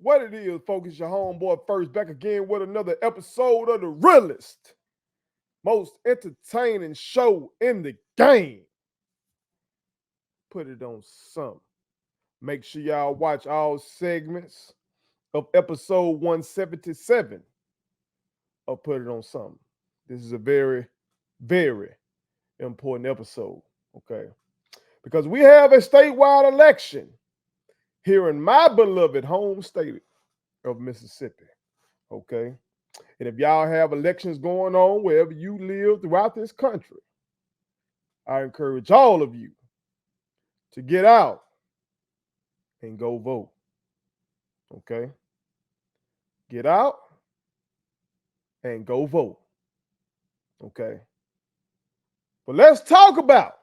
What it is, folks, it's your homeboy First back again with another episode of the realest, most entertaining show in the game. Put it on some. Make sure y'all watch all segments of episode 177 of Put It On Something. This is a very, very important episode, okay? Because we have a statewide election here in my beloved home state of Mississippi, okay? And if y'all have elections going on wherever you live throughout this country, I encourage all of you to get out and go vote, okay? Get out and go vote, okay? But let's talk about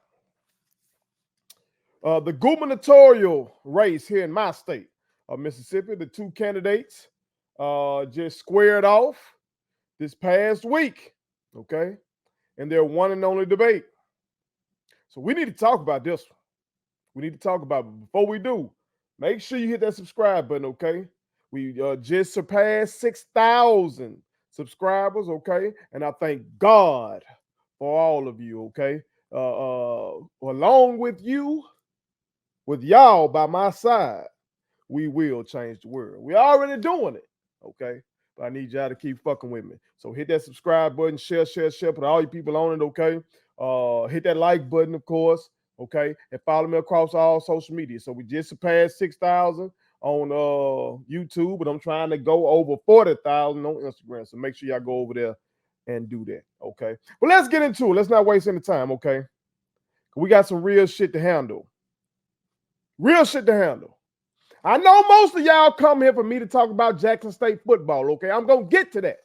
the gubernatorial race here in my state of Mississippi. The two candidates just squared off this past week, okay? And their one and only debate. So we need to talk about this one. We need to talk about it. Before we do, make sure you hit that subscribe button, okay? We just surpassed 6,000 subscribers, okay? And I thank God for all of you, okay? Along with you, with y'all by my side, we will change the world. We're already doing it, okay? But I need y'all to keep fucking with me. So hit that subscribe button, share, put all you people on it, okay? Hit that like button, of course, okay? And follow me across all social media. So we just surpassed 6,000 on YouTube, but I'm trying to go over 40,000 on Instagram. So make sure y'all go over there and do that, okay? But let's get into it. Let's not waste any time, okay? We got some real shit to handle. Real shit to handle. I know most of y'all come here for me to talk about Jackson State football, okay? I'm going to get to that.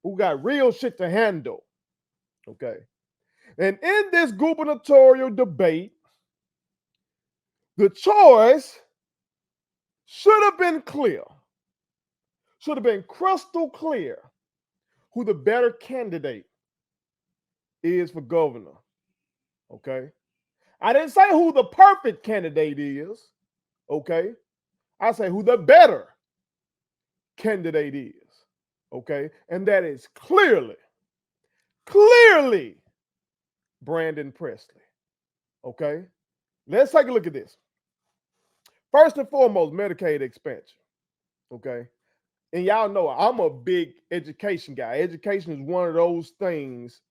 We got real shit to handle, okay? And in this gubernatorial debate, the choice should have been clear, should have been crystal clear who the better candidate is for governor, okay? I didn't say who the perfect candidate is, okay? I say who the better candidate is, okay? And that is clearly Brandon Presley, okay? Let's take a look at this. First and foremost, Medicaid expansion, okay? And y'all know I'm a big education guy. Education is one of those things.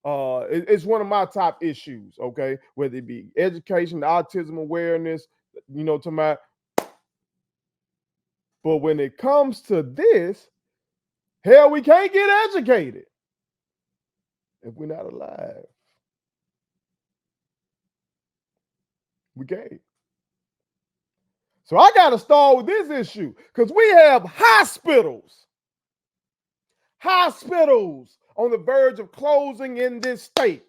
It's one of my top issues, okay? Whether it be education, autism awareness, to my. But when it comes to this, hell, we can't get educated if we're not alive. We can't. So I got to start with this issue because we have hospitals on the verge of closing in this state.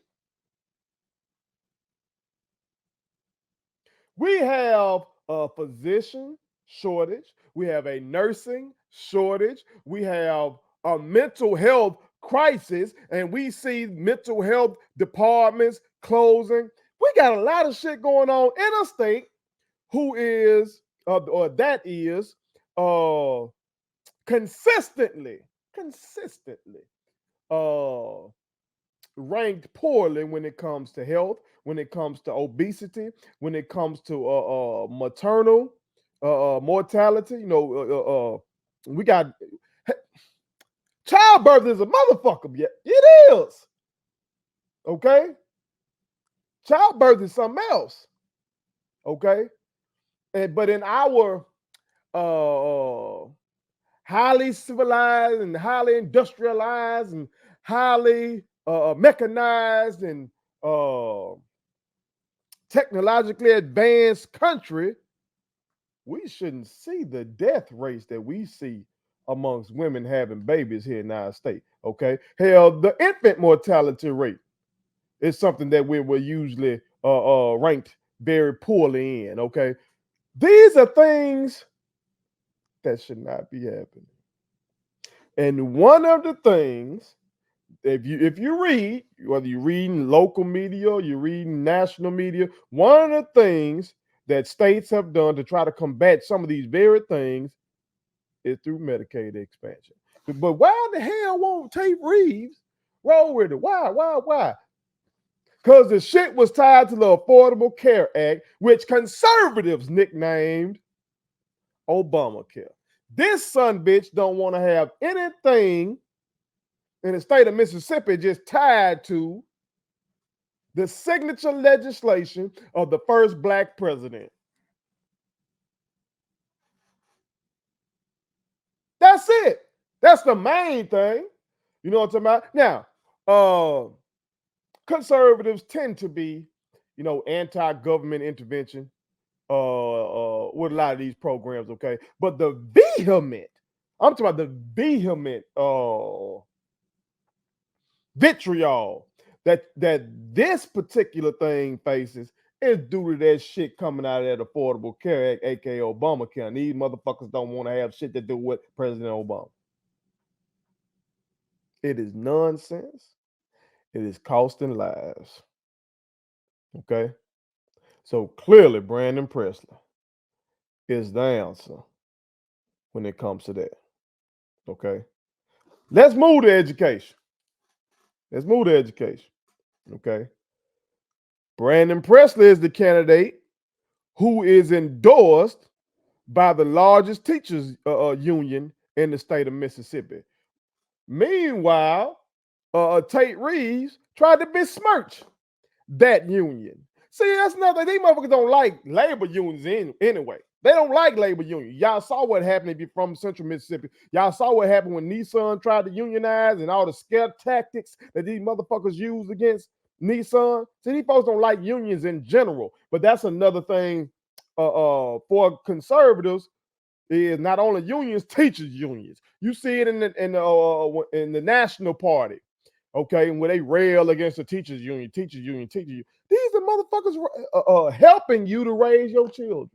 We have a physician shortage. We have a nursing shortage. We have a mental health crisis, and we see mental health departments closing. We got a lot of shit going on in a state who is, that is, consistently ranked poorly when it comes to health, when it comes to obesity, when it comes to maternal mortality. We got childbirth is a motherfucker. Yeah, it is. Okay? Childbirth is something else. Okay? But in our highly civilized and highly industrialized and highly mechanized and technologically advanced country, we shouldn't see the death rates that we see amongst women having babies here in our state, okay? Hell, the infant mortality rate is something that we're usually ranked very poorly in, okay? These are things that should not be happening. And one of the things, if you read, whether you're reading local media or you're reading national media, one of the things that states have done to try to combat some of these very things is through Medicaid expansion. But why the hell won't Tate Reeves roll with it? Why? Because the shit was tied to the Affordable Care Act, which conservatives nicknamed Obamacare. This son bitch don't want to have anything in the state of Mississippi just tied to the signature legislation of the first black president. That's it. That's the main thing. You know what I'm talking about? Now, conservatives tend to be, anti-government intervention with a lot of these programs, okay? But I'm talking about the vehement vitriol that this particular thing faces is due to that shit coming out of that Affordable Care Act, aka Obamacare. And these motherfuckers don't want to have shit to do with President Obama. It is nonsense. It is costing lives. Okay? So clearly, Brandon Presley is the answer when it comes to that. Okay? Let's move to education. Okay? Brandon Presley is the candidate who is endorsed by the largest teachers union in the state of Mississippi. Meanwhile, Tate Reeves tried to besmirch that union. See, that's nothing. These motherfuckers don't like labor unions anyway. They don't like labor unions. Y'all saw what happened if you're from central Mississippi. Y'all saw what happened when Nissan tried to unionize and all the scare tactics that these motherfuckers used against Nissan. See, these folks don't like unions in general. But that's another thing for conservatives is not only unions, teachers unions. You see it in the National Party. Okay, and where they rail against the teachers union. These are motherfuckers helping you to raise your children.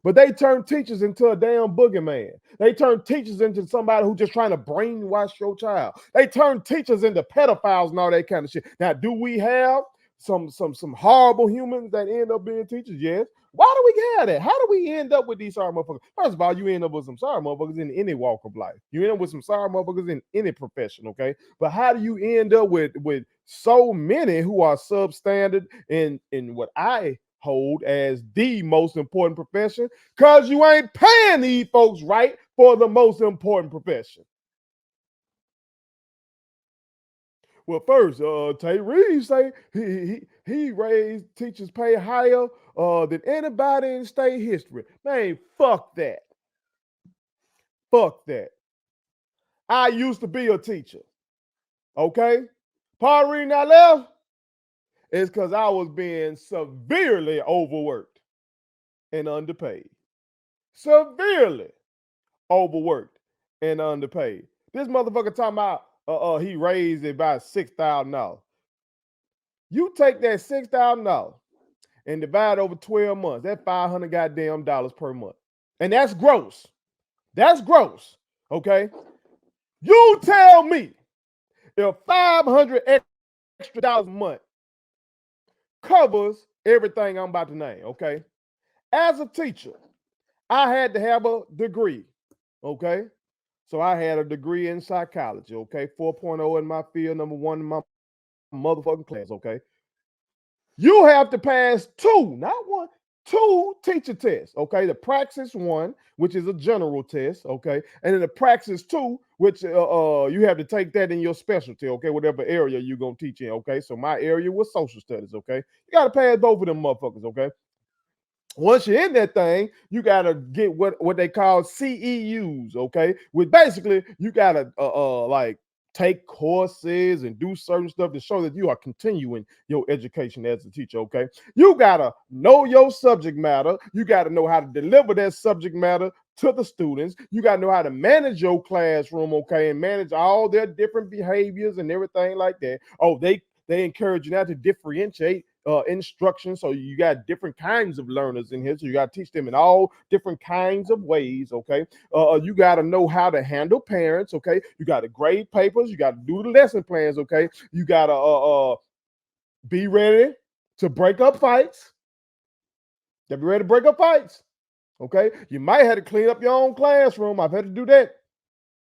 But they turn teachers into a damn boogeyman. They turn teachers into somebody who's just trying to brainwash your child. They turn teachers into pedophiles and all that kind of shit. Now, do we have some horrible humans that end up being teachers? Yes. Why do we have that? How do we end up with these sorry motherfuckers? First of all, you end up with some sorry motherfuckers in any walk of life. You end up with some sorry motherfuckers in any profession, okay? But how do you end up with so many who are substandard in what I hold as the most important profession? Because you ain't paying these folks right for the most important profession. Well, first, Tate Reeves say he raised teachers' pay higher than anybody in state history. Man, fuck that. Fuck that. I used to be a teacher. Okay? Part of the reason I left is because I was being severely overworked and underpaid. Severely overworked and underpaid. This motherfucker talking about he raised it by $6,000. You take that $6,000 and divide over 12 months. That's $500 goddamn dollars per month. And that's gross. That's gross. Okay? You tell me if $500 extra dollars a month covers everything I'm about to name, okay? As a teacher, I had to have a degree, okay? So I had a degree in psychology, okay? 4.0 in my field, number 1 in my motherfucking class, okay? You have to pass 2, not 1, 2 teacher tests, okay? The Praxis 1, which is a general test, okay? And then the Praxis 2, which you have to take that in your specialty, okay? Whatever area you're going to teach in, okay? So my area was social studies, okay? You got to pass both of them motherfuckers, okay? Once you're in that thing, you got to get what they call CEUs, okay? Which basically you got to like take courses and do certain stuff to show that you are continuing your education as a teacher, okay? You got to know your subject matter. You got to know how to deliver that subject matter to the students. You got to know how to manage your classroom, okay? And manage all their different behaviors and everything like that. Oh, they encourage you now to differentiate instruction. So you got different kinds of learners in here. So you got to teach them in all different kinds of ways, okay? You got to know how to handle parents, okay? You got to grade papers. You got to do the lesson plans, okay? You got to be ready to break up fights. You be ready to break up fights. Okay, you might have to clean up your own classroom. I've had to do that.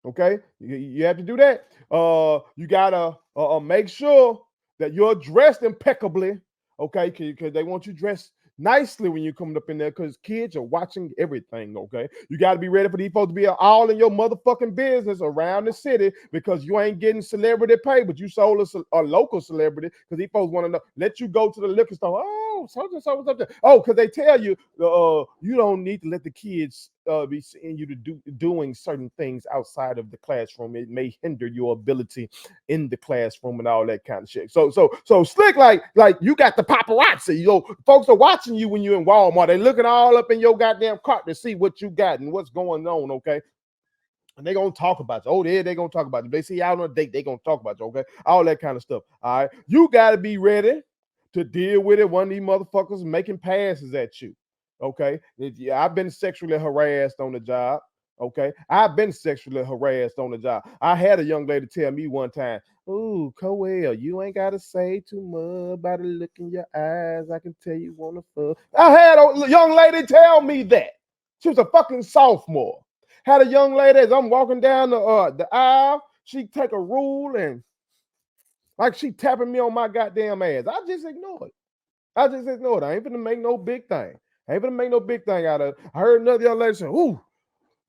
Okay, you have to do that. You gotta make sure that you're dressed impeccably. Okay, because they want you dressed nicely when you're coming up in there, because kids are watching everything. Okay, you got to be ready for these folks to be all in your motherfucking business around the city, because you ain't getting celebrity pay, but you sold a local celebrity, because these folks want to know. Let you go to the liquor store. Oh, so and so, what's up there? Oh, because they tell you you don't need to let the kids be seeing you to doing certain things outside of the classroom. It may hinder your ability in the classroom and all that kind of shit. So slick, like you got the paparazzi. Folks are watching you when you're in Walmart. They looking all up in your goddamn cart to see what you got and what's going on. Okay. And they're gonna talk about you. Oh, they're gonna talk about you. They see you out on a date, they're gonna talk about you, okay? All that kind of stuff. All right. You gotta be ready to deal with it. One of these motherfuckers making passes at you. Okay. I've been sexually harassed on the job. Okay. I've been sexually harassed on the job. I had a young lady tell me one time, "Ooh, Coel, you ain't gotta say too much by the look in your eyes. I can tell you wanna fuck." I had a young lady tell me that. She was a fucking sophomore. Had a young lady, as I'm walking down the aisle, she take a rule and like she tapping me on my goddamn ass. I just ignored it. I just ignored it. I ain't gonna make no big thing. I ain't gonna make no big thing out of it. I heard another young lady say, "Ooh,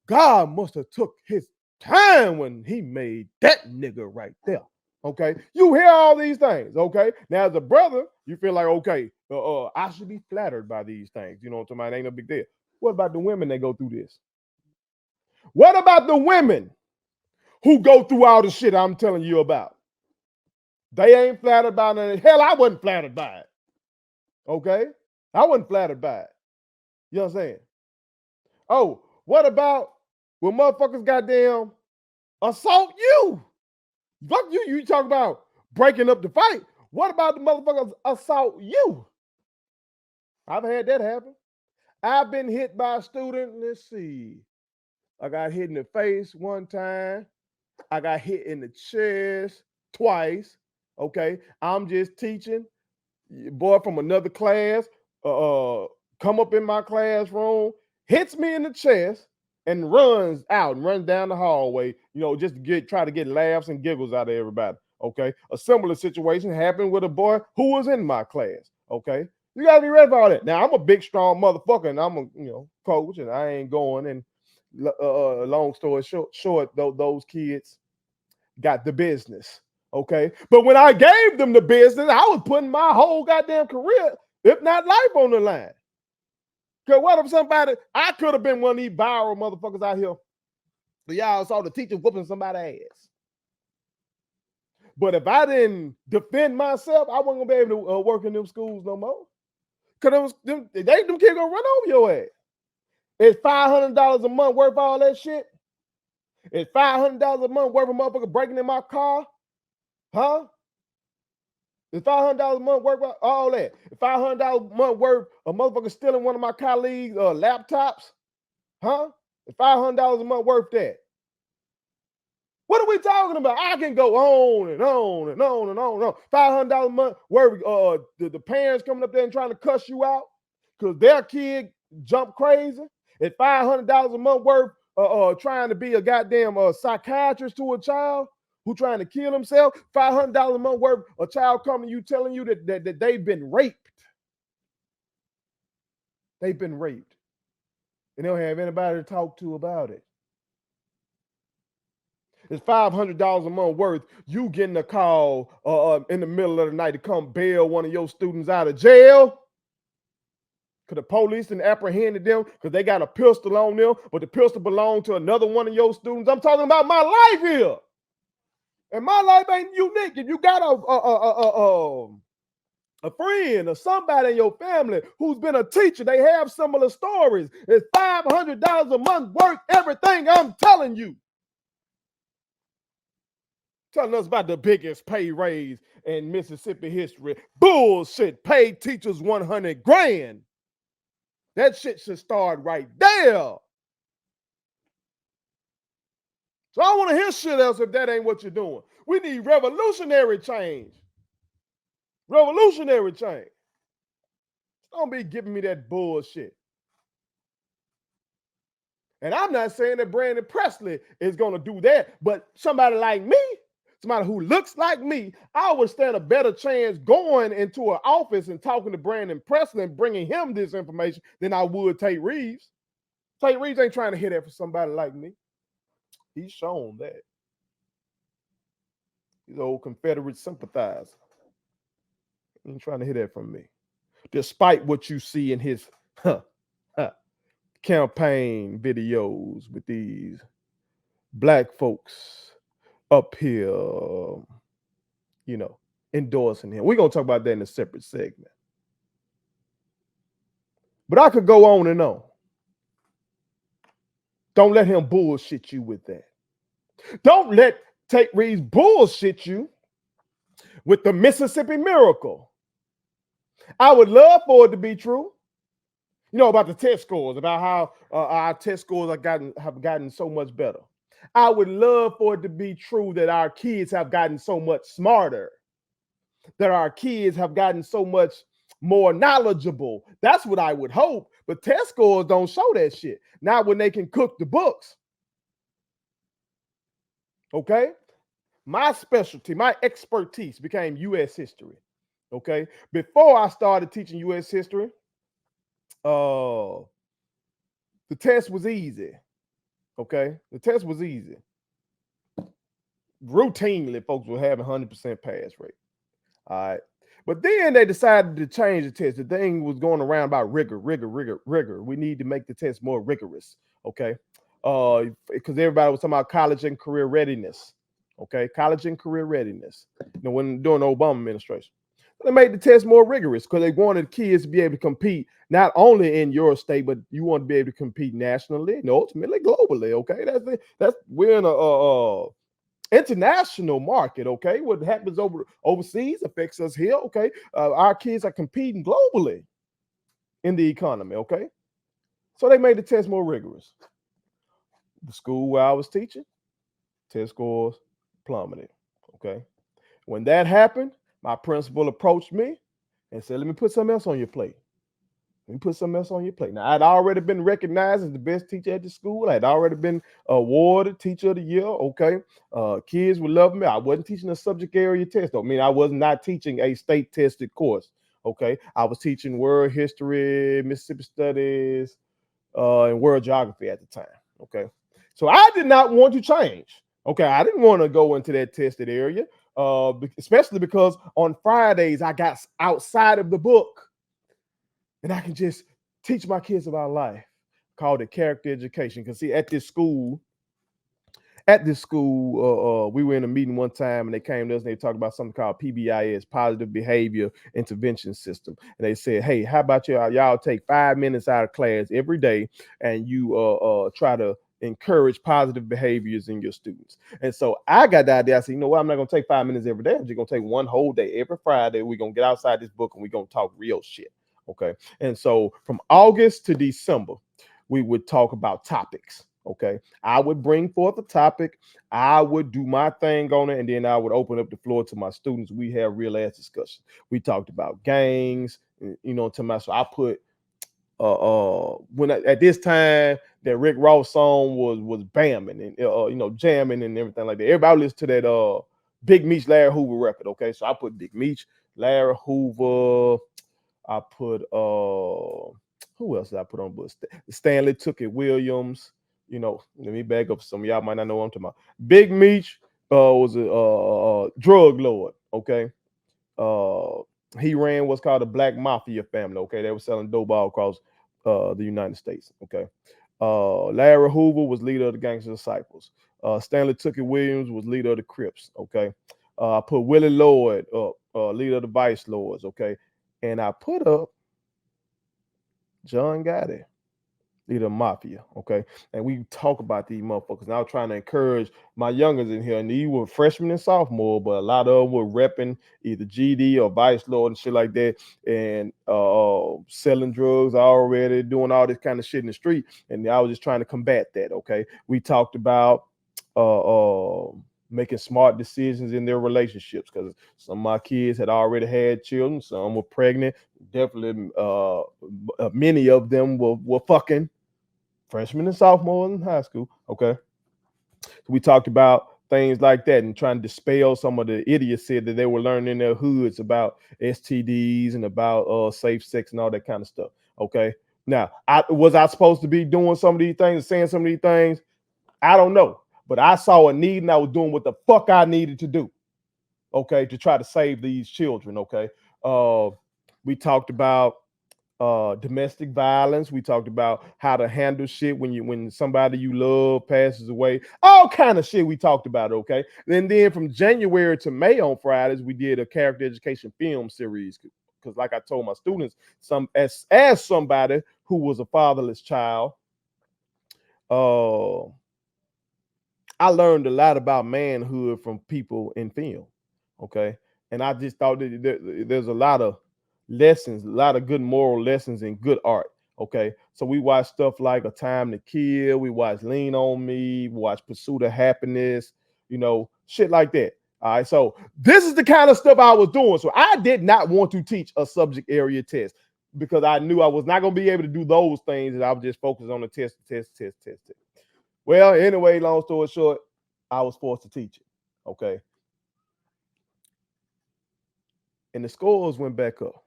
God must have took his time when he made that nigga right there." Okay, you hear all these things. Okay, now as a brother, you feel like, okay, I should be flattered by these things. You know what I'm talking about? Ain't no big deal. What about the women that go through this? What about the women who go through all the shit I'm telling you about? They ain't flattered by it. Hell, I wasn't flattered by it. Okay? I wasn't flattered by it. You know what I'm saying? Oh, what about when motherfuckers goddamn assault you? Fuck you. You talk about breaking up the fight. What about the motherfuckers assault you? I've had that happen. I've been hit by a student. Let's see. I got hit in the face one time. I got hit in the chest twice. Okay. I'm just teaching. Boy from another class come up in my classroom, hits me in the chest, and runs out and runs down the hallway, just to try to get laughs and giggles out of everybody. Okay. A similar situation happened with a boy who was in my class. Okay. You gotta be ready for all that. Now I'm a big, strong motherfucker, and I'm a coach, and I ain't going. And long story short, those kids got the business. Okay. But when I gave them the business, I was putting my whole goddamn career, if not life, on the line. Because what if I could have been one of these viral motherfuckers out here. But y'all saw the teacher whooping somebody's ass. But if I didn't defend myself, I wasn't gonna be able to work in them schools no more. Because them kids gonna run over your ass. It's $500 a month worth of all that shit. It's $500 a month worth of motherfucker breaking in my car. Huh? It's $500 a month worth of all that. It's $500 a month worth of motherfucker stealing one of my colleagues' laptops. Huh? It's $500 a month worth that. What are we talking about? I can go on and on and on and on and on. $500 a month worth the parents coming up there and trying to cuss you out because their kid jumped crazy. It's $500 a month worth trying to be a goddamn psychiatrist to a child who trying to kill himself. $500 a month worth a child coming to you telling you that they've been raped. They've been raped. And they don't have anybody to talk to about it. It's $500 a month worth. You getting a call in the middle of the night to come bail one of your students out of jail. Because the police done apprehended them because they got a pistol on them, but the pistol belonged to another one of your students. I'm talking about my life here. And my life ain't unique. If you got a friend or somebody in your family who's been a teacher, they have similar stories. It's $500 a month worth everything I'm telling you. Telling us about the biggest pay raise in Mississippi history. Bullshit. Paid teachers 100 grand. That shit should start right there. So I don't want to hear shit else if that ain't what you're doing. We need revolutionary change. Revolutionary change. Don't be giving me that bullshit. And I'm not saying that Brandon Presley is going to do that, but somebody like me, somebody who looks like me, I would stand a better chance going into an office and talking to Brandon Presley and bringing him this information than I would Tate Reeves. Tate Reeves ain't trying to hear that from somebody like me. He's shown that. He's an old Confederate sympathizer. He ain't trying to hear that from me. Despite what you see in his campaign videos with these black folks up here, endorsing him. We're going to talk about that in a separate segment. But I could go on and on. Don't let him bullshit you with that. Don't let Tate Reeves bullshit you with the Mississippi Miracle. I would love for it to be true. About the test scores, about how our test scores have gotten so much better. I would love for it to be true that our kids have gotten so much smarter, that our kids have gotten so much more knowledgeable. That's what I would hope. But test scores don't show that shit. Not when they can cook the books. Okay? My specialty, my expertise became U.S. history. Okay? Before I started teaching U.S. history, the test was easy. Okay? The test was easy. Routinely, folks were having 100% pass rate. All right. But then they decided to change the test. The thing was going around about rigor. We need to make the test more rigorous. Okay. Because everybody was talking about college and career readiness. Okay. College and career readiness. When during the Obama administration. They made the test more rigorous because they wanted kids to be able to compete not only in your state, but you want to be able to compete nationally and ultimately globally. Okay. That's we're in a international market. Okay, what happens overseas affects us here. Okay, our kids are competing globally in the economy. Okay, so they made the test more rigorous. The school where I was teaching, test scores plummeted. Okay, when that happened, my principal approached me and said, "Let me put something else on your plate. Now, I'd already been recognized as the best teacher at the school. I'd already been awarded Teacher of the Year. Okay. Kids would love me. I wasn't teaching a subject area test. I mean, I was not teaching a state tested course. Okay. I was teaching world history, Mississippi studies, and world geography at the time. Okay. So I did not want to change. Okay. I didn't want to go into that tested area, especially because on Fridays I got outside of the book. And I can just teach my kids about life. Called it character education. Because see, at this school, we were in a meeting one time and they came to us and they talked about something called PBIS, Positive Behavior Intervention System. And they said, hey, how about y'all take 5 minutes out of class every day and you try to encourage positive behaviors in your students. And so I got the idea. I said, you know what? I'm not going to take 5 minutes every day. I'm just going to take one whole day. Every Friday, we're going to get outside this book and we're going to talk real shit. Okay. And so from August to December, we would talk about topics. Okay. I would bring forth a topic. I would do my thing on it. And then I would open up the floor to my students. We have real ass discussion. We talked about gangs, to my, so I put, at this time that Rick Ross song was bamming and, jamming and everything like that. Everybody listened to that, Big Meech, Larry Hoover record. Okay. So I put Big Meech, Larry Hoover. I put who else did I put on books? Stanley Took It Williams. Let me back up. Some of y'all might not know what I'm talking about. Big Meech was a drug lord. Okay, he ran what's called a Black Mafia family. Okay, they were selling dope all across the United States. Okay, Larry Hoover was leader of the Gangster Disciples. Stanley Took It Williams was leader of the Crips. Okay, I put Willie Lloyd up, leader of the Vice Lords. Okay. And I put up John Gotti, leader of Mafia, okay? And we talk about these motherfuckers. And I was trying to encourage my youngers in here. And these were freshmen and sophomore, but a lot of them were repping either GD or Vice Lord and shit like that. And selling drugs already, doing all this kind of shit in the street. And I was just trying to combat that, okay? We talked about making smart decisions in their relationships because some of my kids had already had children, some were pregnant. Definitely, many of them were fucking. freshmen and sophomores in high school. Okay. So we talked about things like that and trying to dispel some of the idiocy that they were learning in their hoods about STDs and about safe sex and all that kind of stuff. Okay. Now, was I supposed to be doing some of these things, saying some of these things? I don't know. But I saw a need and I was doing what the fuck I needed to do. Okay, to try to save these children. Okay. We talked about domestic violence. We talked about how to handle shit when somebody you love passes away. All kind of shit we talked about. Okay. And then from January to May on Fridays, we did a character education film series. Because like I told my students, as somebody who was a fatherless child, I learned a lot about manhood from people in film. Okay. And I just thought that there's a lot of lessons, a lot of good moral lessons and good art. Okay. So we watched stuff like A Time to Kill. We watched Lean on Me. We watched Pursuit of Happiness, shit like that. All right. So this is the kind of stuff I was doing. So I did not want to teach a subject area test because I knew I was not going to be able to do those things. And I was just focused on the test. Well, anyway, long story short, I was forced to teach it. Okay. And the scores went back up.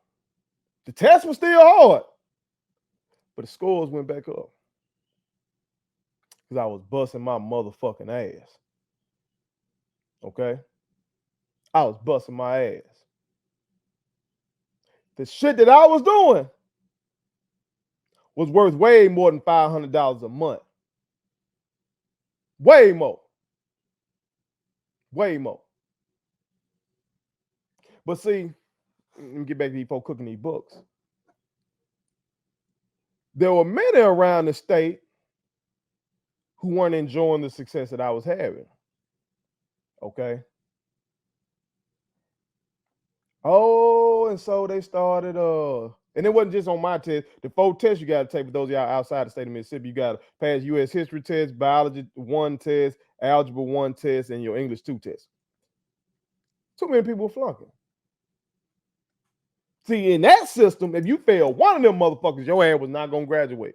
The test was still hard, but the scores went back up. Because I was busting my motherfucking ass. Okay. I was busting my ass. The shit that I was doing was worth way more than $500 a month. Way more. Way more. But see, let me get back to these folks cooking these books. There were many around the state who weren't enjoying the success that I was having. Okay. Oh, and so they started, and it wasn't just on my test. The 4 tests you got to take for those of y'all outside the state of Mississippi. You got to pass U.S. history test, biology 1 test, algebra 1 test, and your English 2 test. Too many people flunking. See, in that system, if you fail one of them motherfuckers, your ass was not going to graduate.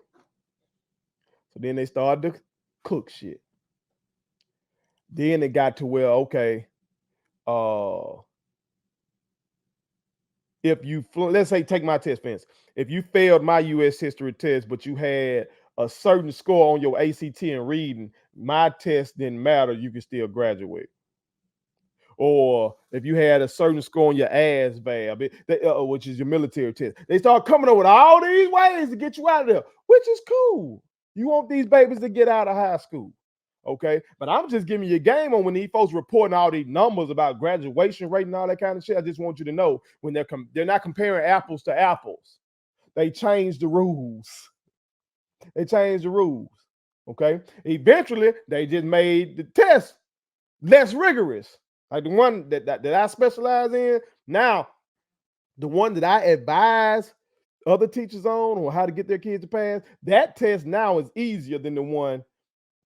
So then they started to cook shit. Then it got to where, okay, if you, let's say, take my test, for instance. If you failed my U.S. history test, but you had a certain score on your ACT and reading, my test didn't matter. You could still graduate. Or if you had a certain score on your ASVAB, which is your military test, they start coming up with all these ways to get you out of there, which is cool. You want these babies to get out of high school. Okay, but I'm just giving you a game on when these folks reporting all these numbers about graduation rate and all that kind of shit. I just want you to know when they're not comparing apples to apples. They changed the rules. They changed the rules. Okay, eventually they just made the test less rigorous. Like the one that I specialize in now, the one that I advise other teachers on or how to get their kids to pass, that test now is easier than the one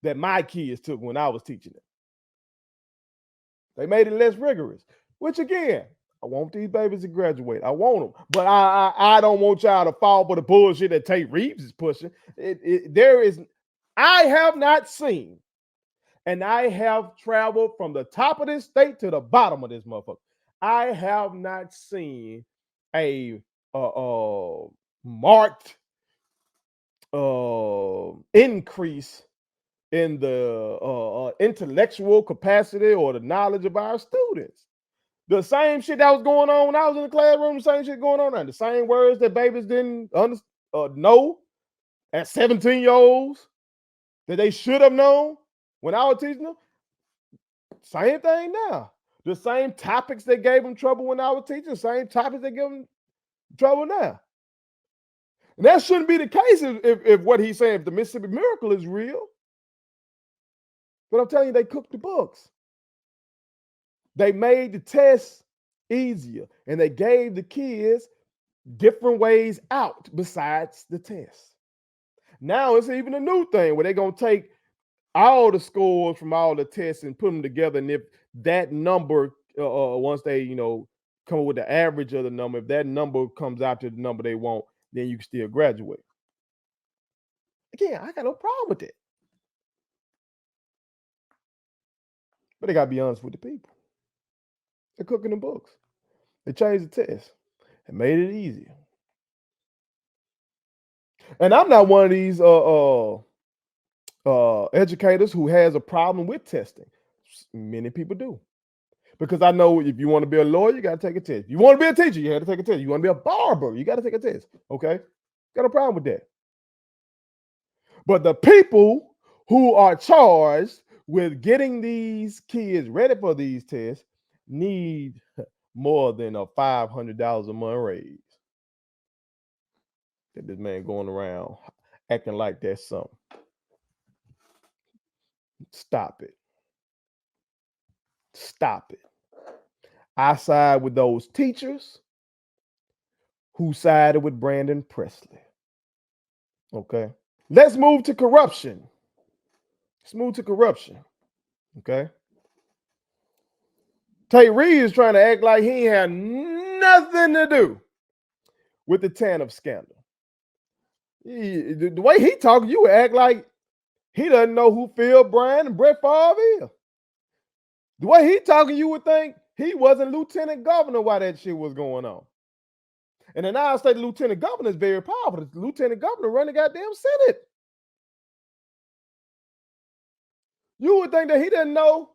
that my kids took when I was teaching it. They made it less rigorous, which again, I want these babies to graduate. I want them, but I don't want y'all to fall for the bullshit that Tate Reeves is pushing. I have not seen, and I have traveled from the top of this state to the bottom of this motherfucker. I have not seen a marked increase in the intellectual capacity or the knowledge of our students. The same shit that was going on when I was in the classroom, the same shit going on now. The same words that babies didn't know at 17-year-olds that they should have known when I was teaching them. Same thing now. The same topics that gave them trouble when I was teaching, same topics that give them trouble now. And that shouldn't be the case if what he's saying, if the Mississippi Miracle is real. But I'm telling you, they cooked the books. They made the tests easier, and they gave the kids different ways out besides the test. Now it's even a new thing where they're going to take all the scores from all the tests and put them together. And if that number, once they, come up with the average of the number, if that number comes out to the number they want, then you can still graduate. Again, I got no problem with that. But they got to be honest with the people. They're cooking the books. They changed the test and made it easier. And I'm not one of these educators who has a problem with testing. Many people do. Because I know if you want to be a lawyer, you got to take a test. You want to be a teacher, you got to take a test. You want to be a barber, you got to take a test. Okay? Got a problem with that. But the people who are charged with getting these kids ready for these tests need more than a $500 a month raise. That this man going around acting like that's something. Stop it. Stop it. I side with those teachers who sided with Brandon Presley. Okay. Let's move to corruption. Okay. Tate Reeves is trying to act like he had nothing to do with the TANF scandal. The way he talking, you would act like he doesn't know who Phil Bryant and Brett Favre is. The way he talking, you would think he wasn't lieutenant governor while that shit was going on. And in our state, the lieutenant governor is very powerful. The lieutenant governor run the goddamn Senate. You would think that he didn't know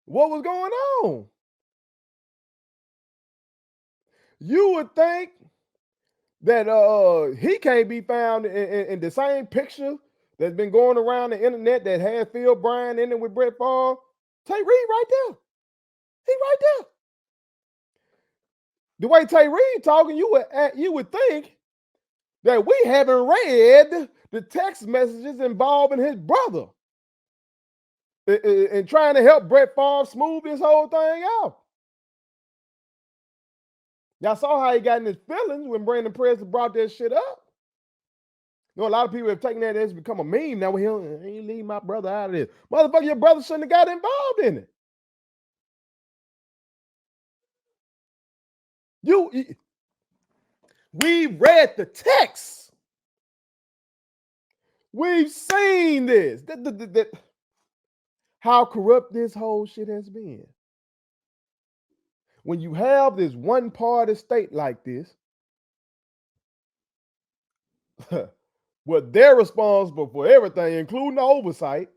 what was going on. You would think that he can't be found in the same picture that's been going around the internet that had Phil Bryant in it with Brett Favre. Tate Reeves right there. He right there. The way Tate Reeves talking, you would think that we haven't read the text messages involving his brother and trying to help Brett Favre smooth this whole thing out. Y'all saw how he got in his feelings when Brandon Presley brought that shit up. You know, a lot of people have taken that as become a meme. Now he leave my brother out of this. Motherfucker, your brother shouldn't have got involved in it. We read the text. We've seen this. How corrupt this whole shit has been. When you have this one-party state like this, where they're responsible for everything, including the oversight,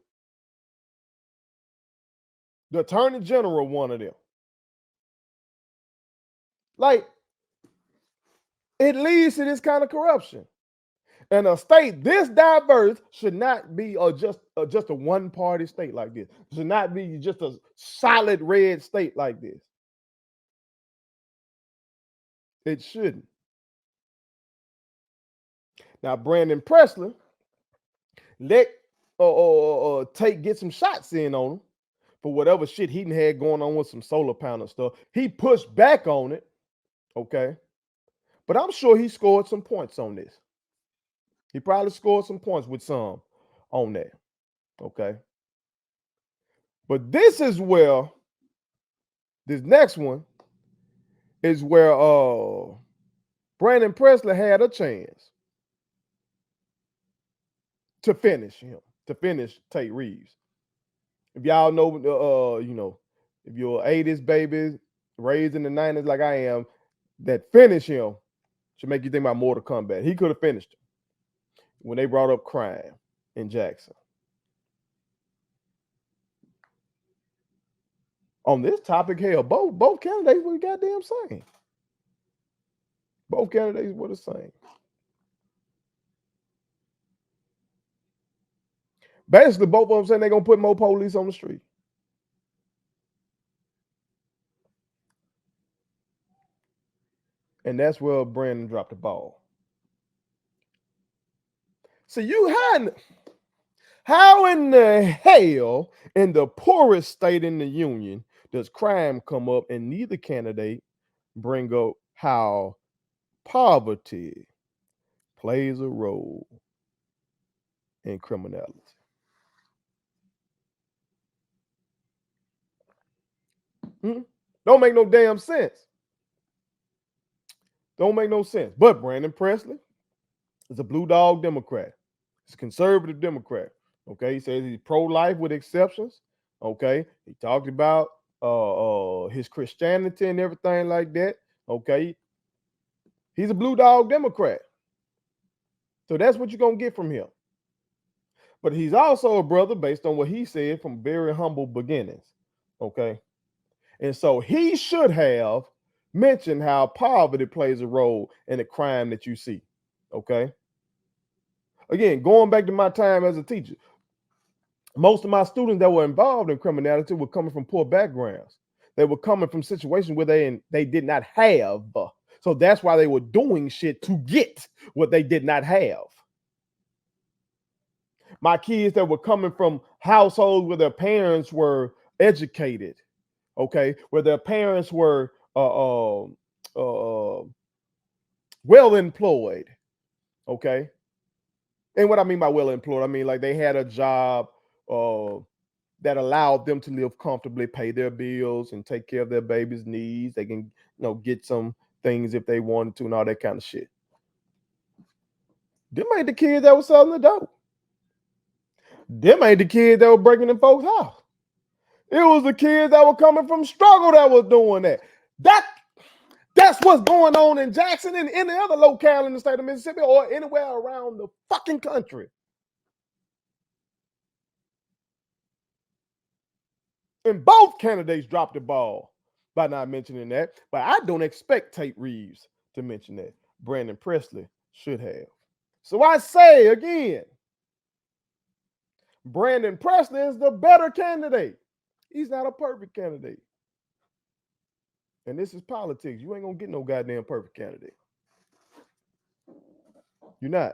the attorney general, one of them. Like, it leads to this kind of corruption. And a state this diverse should not be just a one-party state like this. It should not be just a solid red state like this. It shouldn't. Now, Brandon Presley let Tate get some shots in on him for whatever shit he had going on with some solar panel stuff. He pushed back on it, okay? But I'm sure he scored some points on this. He probably scored some points with some on that, okay? But this is where, this next one is where Brandon Presley had a chance to finish him, to finish Tate Reeves. If y'all know, if you're 80s baby, raised in the 90s like I am, that finish him should make you think about Mortal Kombat. He could have finished him when they brought up crime in Jackson. On this topic, hell, both candidates were the goddamn same. Both candidates were the same. Basically, both of them saying they're going to put more police on the street. And that's where Brandon dropped the ball. So how in the hell in the poorest state in the union does crime come up and neither candidate bring up how poverty plays a role in criminality? Don't make no damn sense. Don't make no sense. But Brandon Presley is a blue dog Democrat. He's a conservative Democrat. Okay, he says he's pro-life with exceptions. Okay, he talked about his Christianity and everything like that. Okay, he's a blue dog Democrat. So that's what you're gonna get from him. But he's also a brother, based on what he said, from very humble beginnings. Okay, and so he should have mentioned how poverty plays a role in the crime that you see. Okay. Again, going back to my time as a teacher, most of my students that were involved in criminality were coming from poor backgrounds. They were coming from situations where they did not have. So that's why they were doing shit to get what they did not have. My kids that were coming from households where their parents were educated, okay, where their parents were well employed, okay. And what I mean by well employed, I mean like they had a job that allowed them to live comfortably, pay their bills, and take care of their baby's needs. They can, get some things if they wanted to, and all that kind of shit. Them ain't the kids that were selling the dope. Them ain't the kids that were breaking in folks' house. It was the kids that were coming from struggle that was doing that. That's what's going on in Jackson and any other locale in the state of Mississippi or anywhere around the fucking country. And both candidates dropped the ball by not mentioning that. But I don't expect Tate Reeves to mention that. Brandon Presley should have. So I say again, Brandon Presley is the better candidate. He's not a perfect candidate. And this is politics. You ain't gonna get no goddamn perfect candidate. You're not.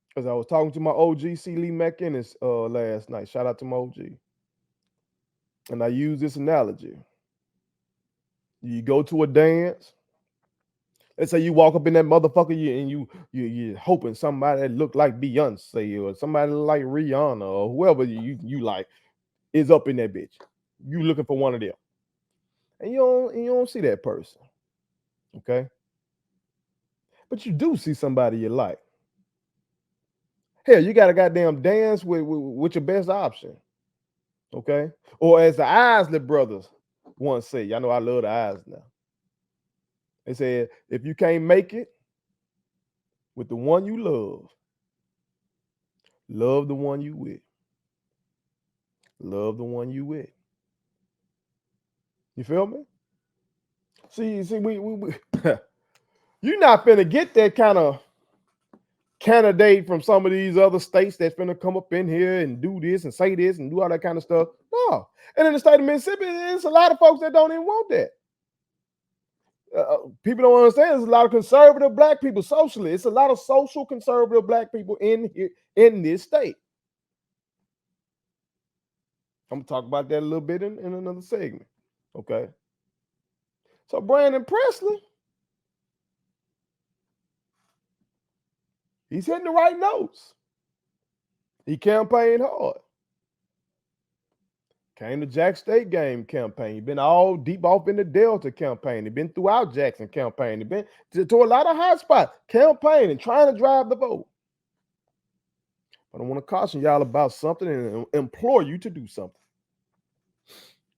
Because I was talking to my OG, C. Lee McInnes, last night. Shout out to my OG. And I use this analogy. You go to a dance. Let's say you walk up in that motherfucker and you're hoping somebody that look like Beyonce or somebody like Rihanna or whoever you like is up in that bitch. You looking for one of them. And you don't see that person. Okay? But you do see somebody you like. Hell, you got a goddamn dance with your best option. Okay? Or as the Isley brothers once said, y'all know I love the Isley now. They said, if you can't make it with the one you love the one you with. Love the one you with. You feel me? See, we you're not finna get that kind of candidate from some of these other states that's finna come up in here and do this and say this and do all that kind of stuff. No. And in the state of Mississippi, there's a lot of folks that don't even want that. People don't understand. There's a lot of conservative black people socially. It's a lot of social conservative black people in here in this state. I'm gonna talk about that a little bit in another segment. Okay. So Brandon Presley, he's hitting the right notes. He campaigned hard. Came to Jackson State game campaign. He been all deep off in the Delta campaign. He been throughout Jackson campaign. He been to a lot of hot spots campaigning, trying to drive the vote. But I want to caution y'all about something and implore you to do something.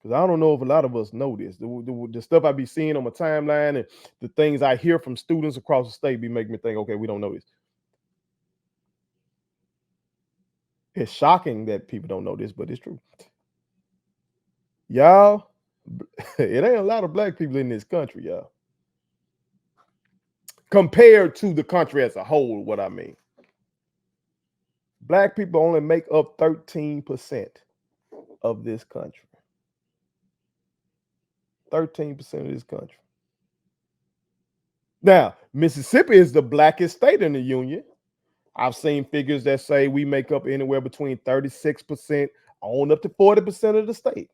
Because I don't know if a lot of us know this. The stuff I be seeing on my timeline and the things I hear from students across the state be making me think, okay, we don't know this. It's shocking that people don't know this, but it's true. Y'all, it ain't a lot of black people in this country, y'all. Compared to the country as a whole, what I mean. Black people only make up 13% of this country. 13% of this country. Now, Mississippi is the blackest state in the union. I've seen figures that say we make up anywhere between 36% on up to 40% of the state.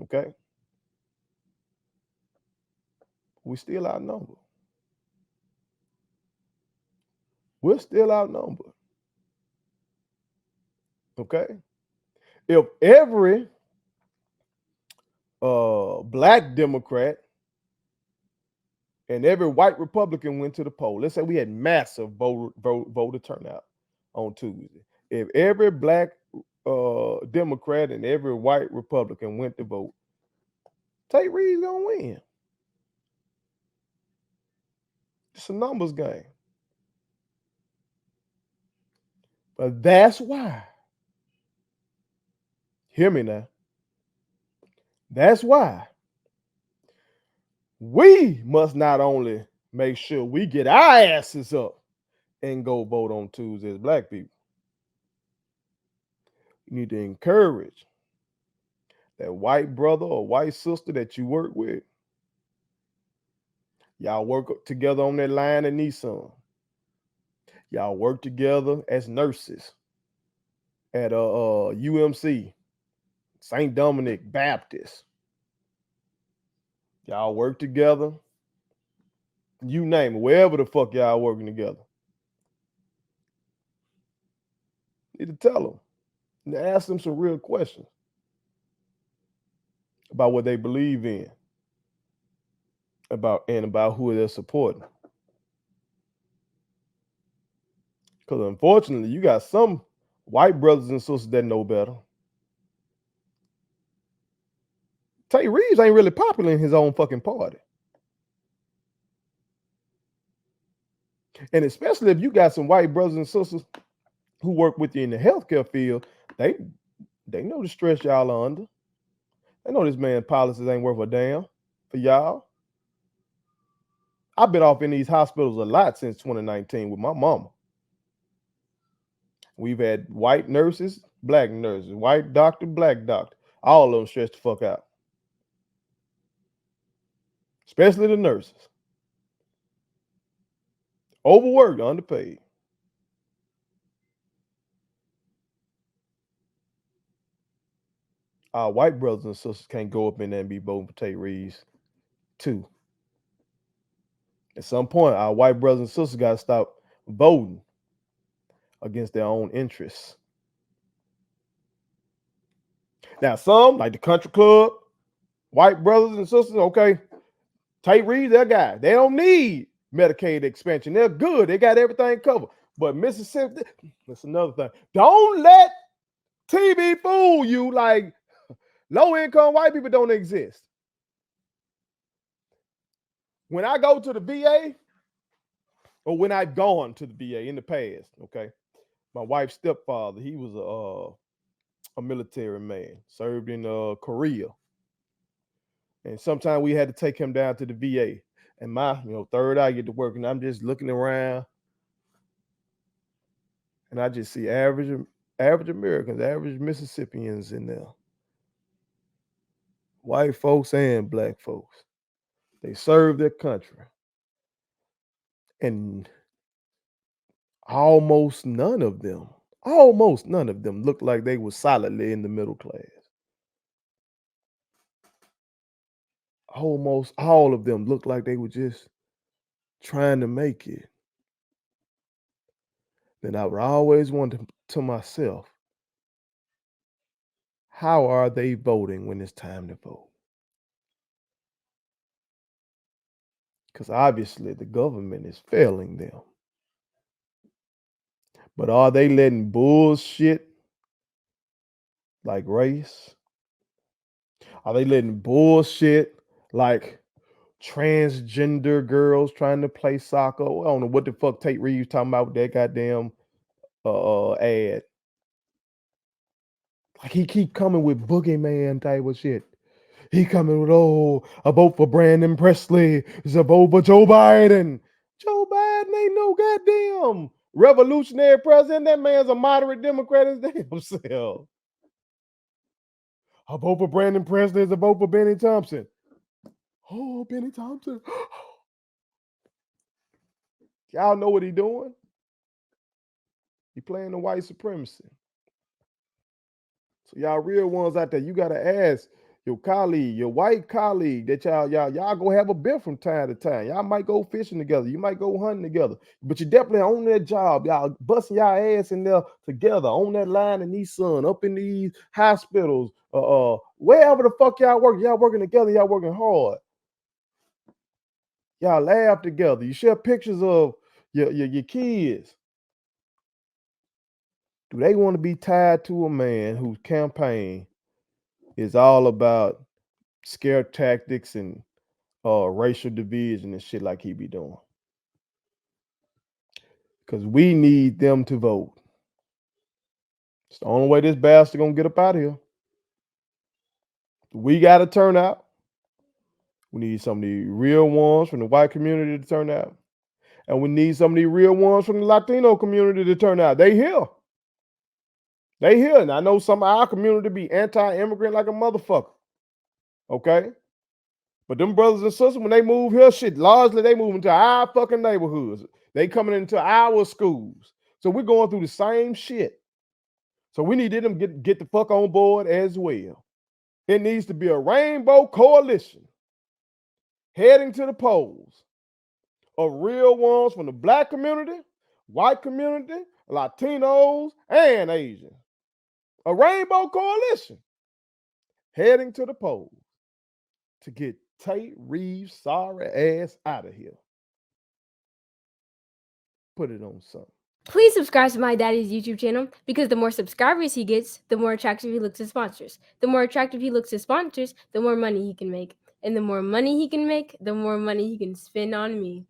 Okay? We still outnumbered. We're still outnumbered. Okay? If every black Democrat and every white Republican went to the poll. Let's say we had massive voter turnout on Tuesday. If every black Democrat and every white Republican went to vote, Tate Reeves gonna win. It's a numbers game. But that's why, hear me now, that's why we must not only make sure we get our asses up and go vote on Tuesday as black people, you need to encourage that white brother or white sister that you work with. Y'all work together on that line in Nissan. Y'all work together as nurses at UMC, St. Dominic Baptist. Y'all work together. You name it, wherever the fuck y'all working together. You need to tell them. And ask them some real questions about what they believe in, about who they're supporting. Because unfortunately, you got some white brothers and sisters that know better. Tate Reeves ain't really popular in his own fucking party. And especially if you got some white brothers and sisters who work with you in the healthcare field, they know the stress y'all are under. They know this man's policies ain't worth a damn for y'all. I've been off in these hospitals a lot since 2019 with my mama. We've had white nurses, black nurses, white doctor, black doctor. All of them stressed the fuck out. Especially the nurses. Overworked, underpaid. Our white brothers and sisters can't go up in there and be voting for Tate Reeves too. At some point, our white brothers and sisters got to stop voting against their own interests. Now, some, like the country club, white brothers and sisters, okay, Tate Reeves, their guy. They don't need Medicaid expansion. They're good. They got everything covered. But Mississippi, that's another thing. Don't let TV fool you like low-income white people don't exist. When I go to the VA, or when I've gone to the VA in the past, okay, my wife's stepfather, he was a military man, served in Korea. And sometimes we had to take him down to the VA. And my, third eye get to work, and I'm just looking around, and I just see average Americans, average Mississippians in there. White folks and black folks. They serve their country. And almost none of them looked like they were solidly in the middle class. Almost all of them looked like they were just trying to make it. Then I would always wonder to myself, how are they voting when it's time to vote? Because obviously the government is failing them. But are they letting bullshit like race? Are they letting bullshit like transgender girls trying to play soccer? I don't know what the fuck Tate Reeves talking about with that goddamn ad. Like he keep coming with boogeyman type of shit. He coming with, a vote for Brandon Presley. It's a vote for Joe Biden. Joe Biden ain't no goddamn revolutionary president. That man's a moderate Democrat as damn self. A vote for Brandon Presley is a vote for Benny Thompson. Oh, Benny Thompson. Y'all know what he doing? He playing the white supremacy. So y'all real ones out there, you gotta ask your colleague, your white colleague, that y'all go have a beer from time to time. Y'all might go fishing together. You might go hunting together. But you definitely on that job. Y'all busting y'all ass in there together on that line in Nissan, up in these hospitals, wherever the fuck y'all work. Y'all working together. Y'all working hard. Y'all laugh together. You share pictures of your kids. Do they want to be tied to a man whose campaign is all about scare tactics and racial division and shit like he be doing? Because we need them to vote. It's the only way this bastard gonna get up out of here. We got to turn out. We need some of the real ones from the white community to turn out. And we need some of the real ones from the Latino community to turn out. They here. They here. And I know some of our community be anti-immigrant like a motherfucker. Okay? But them brothers and sisters, when they move here, shit, largely they move into our fucking neighborhoods. They coming into our schools. So we're going through the same shit. So we need them to get the fuck on board as well. It needs to be a rainbow coalition heading to the polls of real ones from the black community, white community, Latinos, and Asians. A rainbow coalition heading to the polls to get Tate Reeves' sorry ass out of here. Put it on something. Please subscribe to my daddy's YouTube channel, because the more subscribers he gets, the more attractive he looks to sponsors. The more attractive he looks to sponsors, the more money he can make. And the more money he can make, the more money he can spend on me.